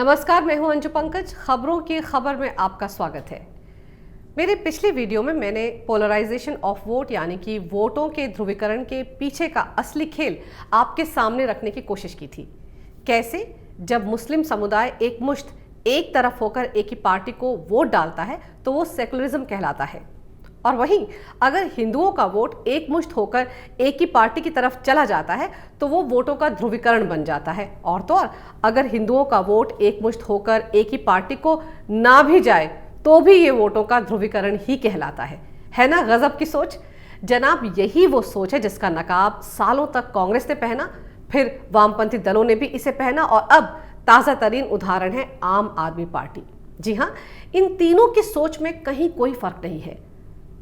नमस्कार, मैं हूं अंजू पंकज। खबरों की खबर में आपका स्वागत है। मेरे पिछले वीडियो में मैंने पोलराइजेशन ऑफ वोट यानी कि वोटों के ध्रुवीकरण के पीछे का असली खेल आपके सामने रखने की कोशिश की थी। कैसे जब मुस्लिम समुदाय एकमुश्त एक तरफ होकर एक ही पार्टी को वोट डालता है तो वो सेकुलरिज्म कहलाता है, और वहीं अगर हिंदुओं का वोट एकमुश्त होकर एक ही पार्टी की तरफ चला जाता है तो वो वोटों का ध्रुवीकरण बन जाता है। और तो और अगर हिंदुओं का वोट एकमुश्त होकर एक ही पार्टी को ना भी जाए तो भी ये वोटों का ध्रुवीकरण ही कहलाता है ना गजब की सोच। जनाब, यही वो सोच है जिसका नकाब सालों तक कांग्रेस ने पहना, फिर वामपंथी दलों ने भी इसे पहना, और अब ताज़ा तरीन उदाहरण है आम आदमी पार्टी। जी हाँ, इन तीनों की सोच में कहीं कोई फर्क नहीं है।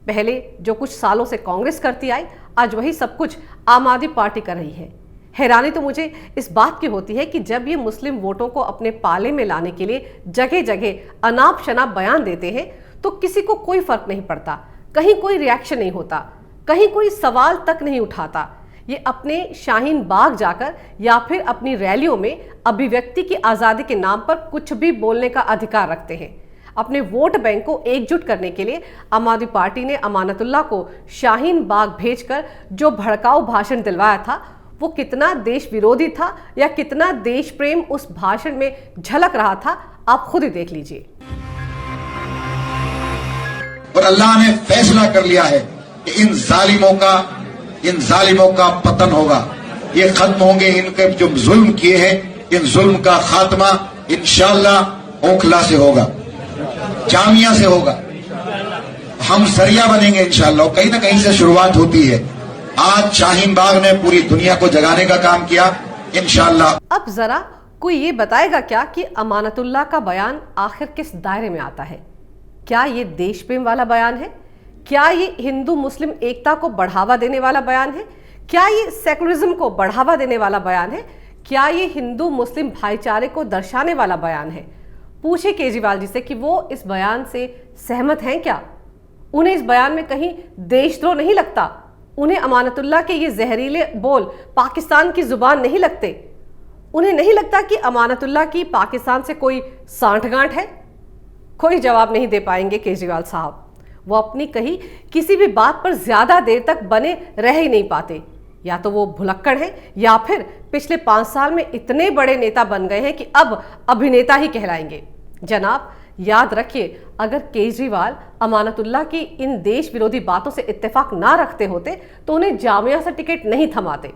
पहले जो कुछ सालों से कांग्रेस करती आई, आज वही सब कुछ आम आदमी पार्टी कर रही है। हैरानी तो मुझे इस बात की होती है कि जब ये मुस्लिम वोटों को अपने पाले में लाने के लिए जगह जगह अनाप शनाप बयान देते हैं तो किसी को कोई फर्क नहीं पड़ता, कहीं कोई रिएक्शन नहीं होता, कहीं कोई सवाल तक नहीं उठाता। ये अपने शाहीन बाग जाकर या फिर अपनी रैलियों में अभिव्यक्ति की आज़ादी के नाम पर कुछ भी बोलने का अधिकार रखते हैं। अपने वोट बैंक को एकजुट करने के लिए आम आदमी पार्टी ने अमानतुल्लाह को शाहीन बाग भेजकर जो भड़काऊ भाषण दिलवाया था, वो कितना देश विरोधी था या कितना देश प्रेम उस भाषण में झलक रहा था, आप खुद ही देख लीजिए। और अल्लाह ने फैसला कर लिया है कि इन जालिमों का पतन होगा, ये खत्म होंगे। इनके जो जुल्म किए हैं, इन जुल्म का खात्मा इंशाअल्लाह ओखला से होगा, जामिया से होगा। हम जरिया बनेंगे इंशाअल्लाह। कहीं ना कहीं से शुरुआत होती है। आज शाहीन बाग ने पूरी दुनिया को जगाने का काम किया इंशाअल्लाह। अब जरा कोई ये बताएगा क्या कि अमानतुल्लाह का बयान आखिर किस दायरे में आता है? क्या ये देश प्रेम वाला बयान है? क्या ये हिंदू मुस्लिम एकता को बढ़ावा देने वाला बयान है? क्या ये सेकुलरिज्म को बढ़ावा देने वाला बयान है? क्या ये हिंदू मुस्लिम भाईचारे को दर्शाने वाला बयान है? पूछे केजरीवाल जी से कि वो इस बयान से सहमत हैं क्या? उन्हें इस बयान में कहीं देशद्रोह नहीं लगता? उन्हें अमानतुल्लाह के ये जहरीले बोल पाकिस्तान की जुबान नहीं लगते? उन्हें नहीं लगता कि अमानतुल्लाह की पाकिस्तान से कोई सांठगांठ है? कोई जवाब नहीं दे पाएंगे केजरीवाल साहब। वो अपनी कही किसी भी बात पर ज्यादा देर तक बने रह ही नहीं पाते। या तो वो भुलक्कड़ हैं या फिर पिछले 5 साल में इतने बड़े नेता बन गए हैं कि अब अभिनेता ही कहलाएंगे। जनाब, याद रखिए, अगर केजरीवाल अमानतुल्लाह की इन देश विरोधी बातों से इत्तेफाक ना रखते होते तो उन्हें जामिया से टिकट नहीं थमाते।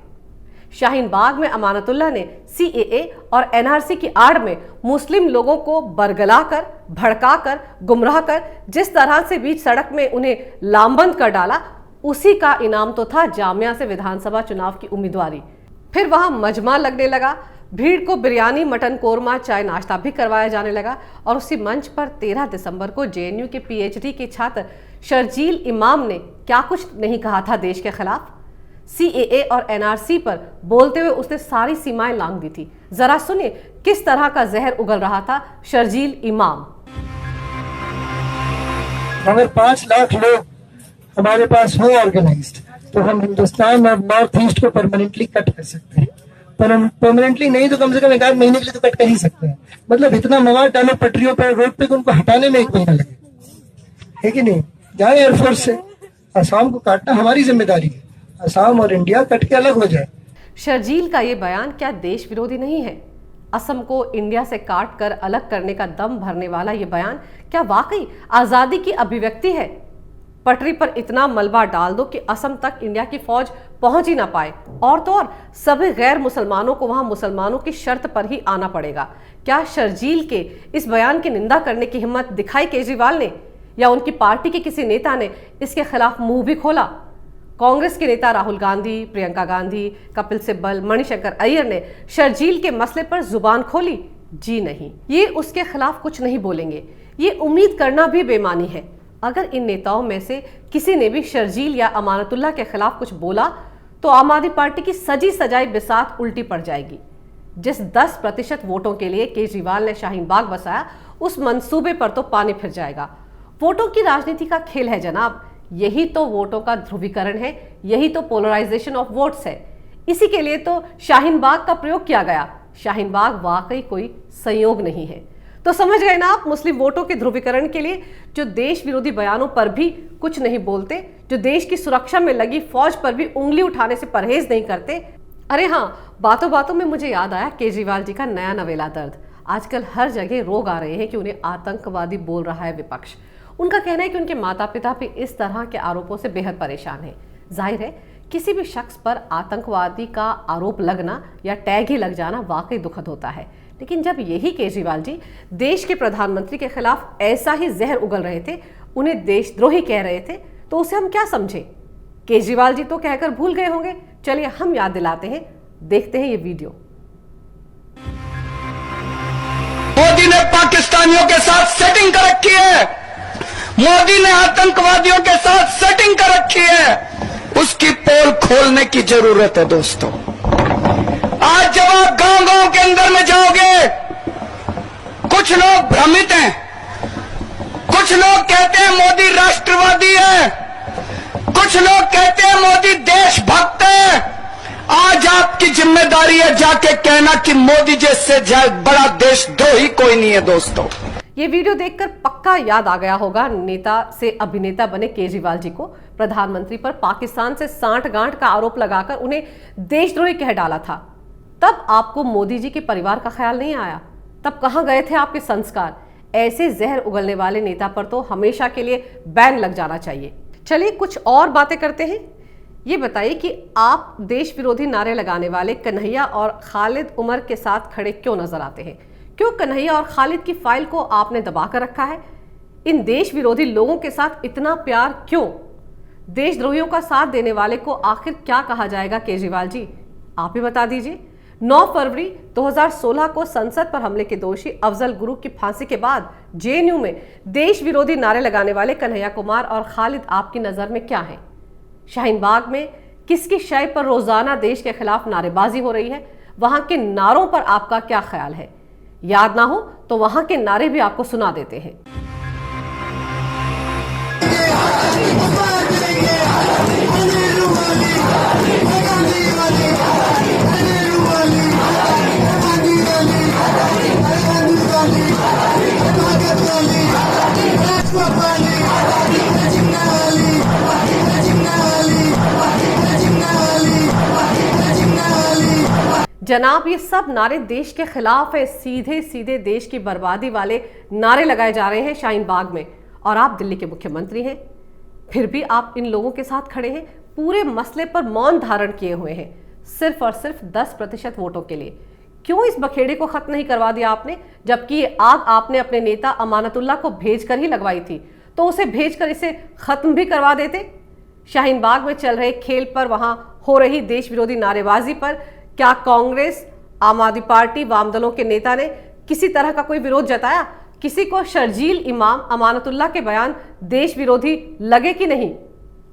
शाहीन बाग में अमानतुल्लाह ने CAA और NRC की आड़ में मुस्लिम लोगों को बरगलाकर, भड़काकर, गुमराह कर जिस तरह से बीच सड़क में उन्हें लामबंद कर डाला, उसी का इनाम तो था जामिया से विधानसभा चुनाव की उम्मीदवारी। फिर वहां मजमा लगने लगा, भीड़ को बिरयानी, मटन कोरमा, चाय नाश्ता भी करवाया जाने लगा, और उसी मंच पर 13 दिसंबर को JNU के PhD के छात्र शर्जील इमाम ने क्या कुछ नहीं कहा था देश के खिलाफ। CAA और NRC पर बोलते हुए उसने सारी सीमाएं लांघ दी थी। जरा सुनिए किस तरह का जहर उगल रहा था शर्जील इमाम। अगर 5 लाख लोग हमारे पास हो ऑर्गेनाइज्ड तो हम हिंदुस्तान और नॉर्थ ईस्ट को परमानेंटली कट कर सकते हैं। परमानेंटली नहीं तो कम से कम 1 आध महीने के लिए तो कट कर ही सकते हैं। मतलब इतना मवाद डालो पटरियों पर, रोड पे, उनको हटाने में 1 महीना लगे, है कि नहीं? जाए एयरफोर्स से। असम को काटना हमारी जिम्मेदारी है। असम और इंडिया कट के अलग हो जाए। शर्जील का ये बयान क्या देश विरोधी नहीं है? असम को इंडिया से काट कर अलग करने का दम भरने वाला ये बयान क्या वाकई आजादी की अभिव्यक्ति है? पटरी पर इतना मलबा डाल दो कि असम तक इंडिया की फौज पहुंच ही ना पाए, और तो और सभी गैर मुसलमानों को वहां मुसलमानों की शर्त पर ही आना पड़ेगा। क्या शर्जील के इस बयान की निंदा करने की हिम्मत दिखाई केजरीवाल ने, या उनकी पार्टी के किसी नेता ने इसके खिलाफ मुंह भी खोला? कांग्रेस के नेता राहुल गांधी, प्रियंका गांधी, कपिल सिब्बल, मणिशंकर अय्यर ने शर्जील के मसले पर जुबान खोली? जी नहीं, ये उसके खिलाफ कुछ नहीं बोलेंगे। ये उम्मीद करना भी बेमानी है। अगर इन नेताओं में से किसी ने भी शर्जील या अमानतुल्लाह के खिलाफ कुछ बोला तो आम आदमी पार्टी की सजी सजाई बिसात उल्टी पड़ जाएगी। जिस 10% वोटों के लिए केजरीवाल ने शाहीन बाग बसाया, उस मंसूबे पर तो पानी फिर जाएगा। वोटों की राजनीति का खेल है जनाब। यही तो वोटों का ध्रुवीकरण है, यही तो पोलराइजेशन ऑफ वोट्स है। इसी के लिए तो शाहीन बाग का प्रयोग किया गया। शाहीन बाग वाकई कोई संयोग नहीं है। तो समझ गए ना आप, मुस्लिम वोटों के ध्रुवीकरण के लिए जो देश विरोधी बयानों पर भी कुछ नहीं बोलते, जो देश की सुरक्षा में लगी फौज पर भी उंगली उठाने से परहेज नहीं करते। अरे हाँ, बातों बातों में मुझे याद आया केजरीवाल जी का नया नवेला दर्द। आजकल हर जगह रोग आ रहे हैं कि उन्हें आतंकवादी बोल रहा है विपक्ष। उनका कहना है कि उनके माता पिता भी इस तरह के आरोपों से बेहद परेशान हैं। जाहिर है, किसी भी शख्स पर आतंकवादी का आरोप लगना या टैग ही लग जाना वाकई दुखद होता है। लेकिन जब यही केजरीवाल जी देश के प्रधानमंत्री के खिलाफ ऐसा ही जहर उगल रहे थे, उन्हें देशद्रोही कह रहे थे, तो उसे हम क्या समझे? केजरीवाल जी तो कहकर भूल गए होंगे। चलिए हम याद दिलाते हैं, देखते हैं ये वीडियो। मोदी ने पाकिस्तानियों के साथ सेटिंग कर रखी है, मोदी ने आतंकवादियों के साथ सेटिंग कर रखी है, उसकी पोल खोलने की जरूरत है दोस्तों। आज जब आप गांव गांव के अंदर में जाओगे, कुछ लोग भ्रमित हैं, कुछ लोग कहते हैं मोदी राष्ट्रवादी है, कुछ लोग कहते हैं मोदी देशभक्त है। आज आपकी जिम्मेदारी है जाके कहना कि मोदी जैसे बड़ा देशद्रोही कोई नहीं है दोस्तों। ये वीडियो देखकर पक्का याद आ गया होगा नेता से अभिनेता बने केजरीवाल जी को। प्रधानमंत्री पर पाकिस्तान से सांठगांठ का आरोप लगाकर उन्हें देशद्रोही कह डाला था। तब आपको मोदी जी के परिवार का ख्याल नहीं आया? तब कहां गए थे आपके संस्कार? ऐसे जहर उगलने वाले नेता पर तो हमेशा के लिए बैन लग जाना चाहिए। चलिए कुछ और बातें करते हैं। ये बताइए कि आप देश विरोधी नारे लगाने वाले कन्हैया और खालिद उमर के साथ खड़े क्यों नजर आते हैं? क्यों कन्हैया और खालिद की फाइल को आपने दबा कर रखा है? इन देश विरोधी लोगों के साथ इतना प्यार क्यों? देशद्रोहियों का साथ देने वाले को आखिर क्या कहा जाएगा? केजरीवाल जी आप ही बता दीजिए। 9 फरवरी 2016 को संसद पर हमले के दोषी अफजल गुरु की फांसी के बाद जेएनयू में देश विरोधी नारे लगाने वाले कन्हैया कुमार और खालिद आपकी नजर में क्या है? शाहीन बाग में किसकी शय पर रोजाना देश के खिलाफ नारेबाजी हो रही है? वहां के नारों पर आपका क्या ख्याल है? याद ना हो तो वहां के नारे भी आपको सुना देते हैं। जनाब, ये सब नारे देश के खिलाफ है। सीधे सीधे देश की बर्बादी वाले नारे लगाए जा रहे हैं शाहीन बाग में। और आप दिल्ली के मुख्यमंत्री हैं, फिर भी आप इन लोगों के साथ खड़े हैं, पूरे मसले पर मौन धारण किए हुए हैं, सिर्फ और सिर्फ 10% वोटों के लिए। क्यों इस बखेड़े को खत्म नहीं करवा दिया आपने? जबकि ये आग आपने अपने नेता अमानतुल्लाह को भेजकर ही लगवाई थी, तो उसे भेजकर इसे खत्म भी करवा देते। शाहीन बाग में चल रहे खेल पर, वहां हो रही देश विरोधी नारेबाजी पर क्या कांग्रेस, आम आदमी पार्टी, वाम दलों के नेता ने किसी तरह का कोई विरोध जताया? किसी को शर्जील इमाम अमानतुल्लाह के बयान देश विरोधी लगे कि नहीं?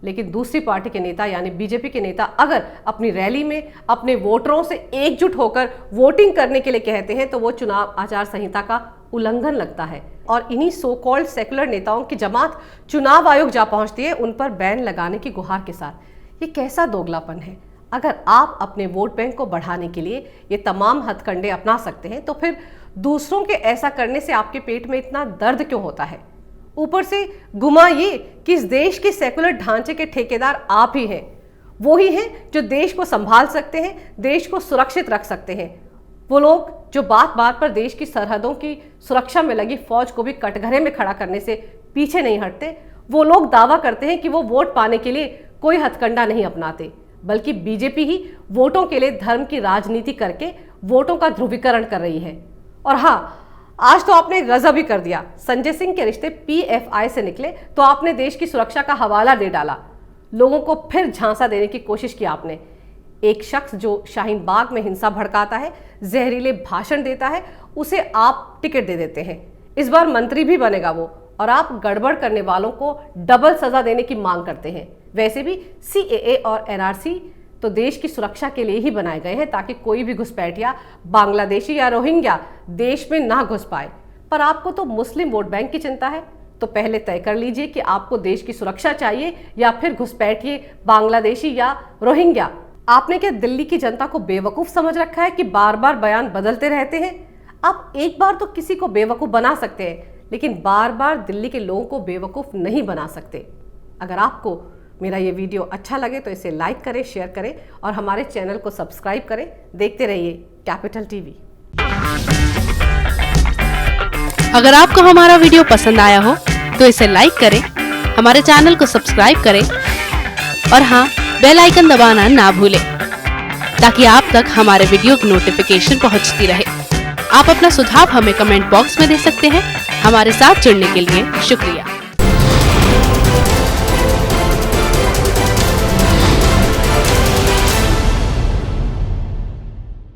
लेकिन दूसरी पार्टी के नेता यानी बीजेपी के नेता अगर अपनी रैली में अपने वोटरों से एकजुट होकर वोटिंग करने के लिए कहते हैं तो वो चुनाव आचार संहिता का उल्लंघन लगता है। और इन्हीं सो कॉल्ड सेकुलर नेताओं की जमात चुनाव आयोग जा पहुंचती है उन पर बैन लगाने की गुहार के साथ। ये कैसा दोगलापन है? अगर आप अपने वोट बैंक को बढ़ाने के लिए ये तमाम हथकंडे अपना सकते हैं तो फिर दूसरों के ऐसा करने से आपके पेट में इतना दर्द क्यों होता है? ऊपर से गुमा ये कि इस देश के सेकुलर ढांचे के ठेकेदार आप ही हैं। वो ही हैं जो देश को संभाल सकते हैं, देश को सुरक्षित रख सकते हैं। वो लोग जो बात बात पर देश की सरहदों की सुरक्षा में लगी फौज को भी कटघरे में खड़ा करने से पीछे नहीं हटते। वो लोग दावा करते हैं कि वो वोट पाने के लिए कोई हथकंडा नहीं अपनाते, बल्कि बीजेपी ही वोटों के लिए धर्म की राजनीति करके वोटों का ध्रुवीकरण कर रही है। और हाँ, आज तो आपने गजब ही कर दिया। संजय सिंह के रिश्ते पीएफआई से निकले तो आपने देश की सुरक्षा का हवाला दे डाला। लोगों को फिर झांसा देने की कोशिश की आपने। एक शख्स जो शाहीन बाग में हिंसा भड़काता है, जहरीले भाषण देता है, उसे आप टिकट दे देते हैं। इस बार मंत्री भी बनेगा वो, और आप गड़बड़ करने वालों को डबल सजा देने की मांग करते हैं। वैसे भी सीएए और एनआरसी तो देश की सुरक्षा के लिए ही बनाए गए हैं ताकि कोई भी घुसपैठिया बांग्लादेशी या रोहिंग्या देश में ना घुस पाए। पर आपको तो मुस्लिम वोट बैंक की चिंता है, तो पहले तय कर लीजिए कि आपको देश की सुरक्षा चाहिए या फिर घुसपैठिए बांग्लादेशी या रोहिंग्या। आपने क्या दिल्ली की जनता को बेवकूफ समझ रखा है कि बार बार बयान बदलते रहते हैं? आप एक बार तो किसी को बेवकूफ बना सकते हैं, लेकिन बार बार दिल्ली के लोगों को बेवकूफ नहीं बना सकते। अगर आपको मेरा ये वीडियो अच्छा लगे तो इसे लाइक करें, शेयर करें और हमारे चैनल को सब्सक्राइब करें। देखते रहिए कैपिटल टीवी। अगर आपको हमारा वीडियो पसंद आया हो तो इसे लाइक करें, हमारे चैनल को सब्सक्राइब करें और हाँ, बेल आइकन दबाना ना भूलें ताकि आप तक हमारे वीडियो की नोटिफिकेशन पहुंचती रहे। आप अपना सुझाव हमें कमेंट बॉक्स में दे सकते हैं। हमारे साथ जुड़ने के लिए शुक्रिया।